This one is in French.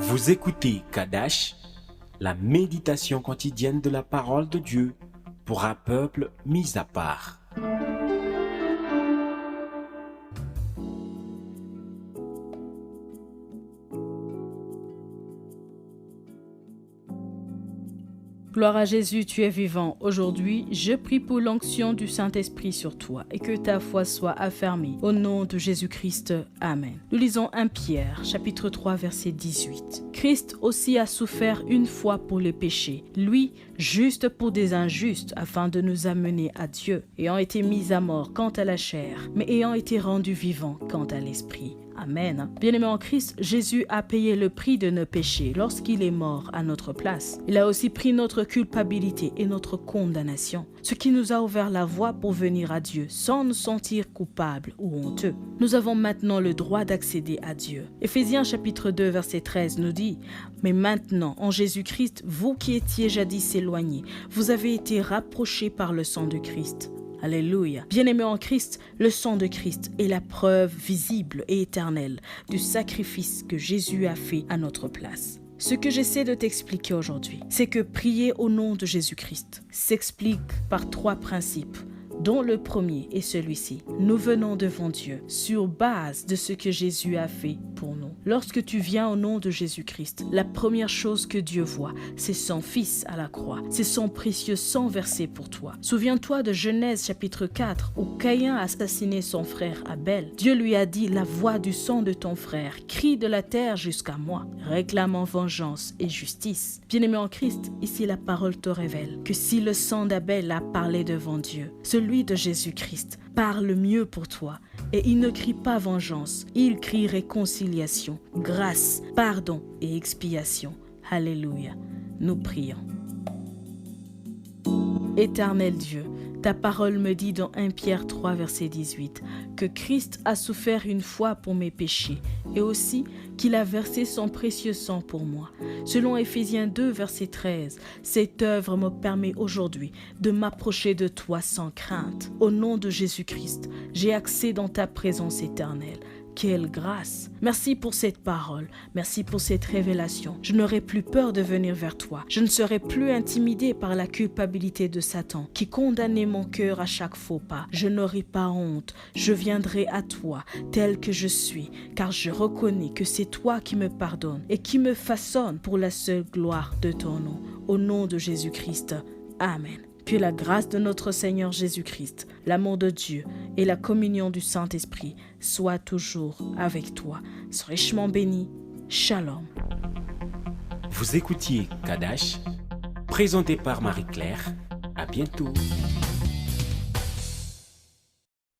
Vous écoutez Kadash, la méditation quotidienne de la parole de Dieu pour un peuple mis à part. Gloire à Jésus, tu es vivant. Aujourd'hui, je prie pour l'onction du Saint-Esprit sur toi et que ta foi soit affermie. Au nom de Jésus-Christ, Amen. Nous lisons 1 Pierre, chapitre 3, verset 18. Christ aussi a souffert une fois pour les péchés, lui, juste pour des injustes, afin de nous amener à Dieu, ayant été mis à mort quant à la chair, mais ayant été rendu vivant quant à l'esprit. Amen. Bien-aimés en Christ, Jésus a payé le prix de nos péchés lorsqu'il est mort à notre place. Il a aussi pris notre culpabilité et notre condamnation, ce qui nous a ouvert la voie pour venir à Dieu sans nous sentir coupables ou honteux. Nous avons maintenant le droit d'accéder à Dieu. Éphésiens chapitre 2 verset 13 nous dit « Mais maintenant, en Jésus-Christ, vous qui étiez jadis éloignés, vous avez été rapprochés par le sang de Christ. » Alléluia. Bien-aimés en Christ, le sang de Christ est la preuve visible et éternelle du sacrifice que Jésus a fait à notre place. Ce que j'essaie de t'expliquer aujourd'hui, c'est que prier au nom de Jésus-Christ s'explique par 3 principes, dont le premier est celui-ci. Nous venons devant Dieu sur base de ce que Jésus a fait pour nous. Lorsque tu viens au nom de Jésus-Christ, la première chose que Dieu voit, c'est son Fils à la croix. C'est son précieux sang versé pour toi. Souviens-toi de Genèse chapitre 4 où Caïn a assassiné son frère Abel. Dieu lui a dit « La voix du sang de ton frère crie de la terre jusqu'à moi, réclamant vengeance et justice. » Bien-aimé en Christ, ici la parole te révèle que si le sang d'Abel a parlé devant Dieu, celui de Jésus-Christ parle mieux pour toi et il ne crie pas vengeance, il crie réconciliation, grâce, pardon et expiation. Alléluia. Nous prions. Éternel Dieu, ta parole me dit dans 1 Pierre 3 verset 18 que Christ a souffert une fois pour mes péchés et aussi qu'il a versé son précieux sang pour moi. Selon Éphésiens 2 verset 13, cette œuvre me permet aujourd'hui de m'approcher de toi sans crainte. Au nom de Jésus-Christ, j'ai accès dans ta présence éternelle. Quelle grâce! Merci pour cette parole, merci pour cette révélation. Je n'aurai plus peur de venir vers toi. Je ne serai plus intimidé par la culpabilité de Satan qui condamnait mon cœur à chaque faux pas. Je n'aurai pas honte. Je viendrai à toi tel que je suis, car je reconnais que c'est toi qui me pardonnes et qui me façonne pour la seule gloire de ton nom. Au nom de Jésus-Christ. Amen. Que la grâce de notre Seigneur Jésus-Christ, l'amour de Dieu et la communion du Saint-Esprit soient toujours avec toi. Sois richement béni. Shalom. Vous écoutiez Kadash, présenté par Marie-Claire. À bientôt.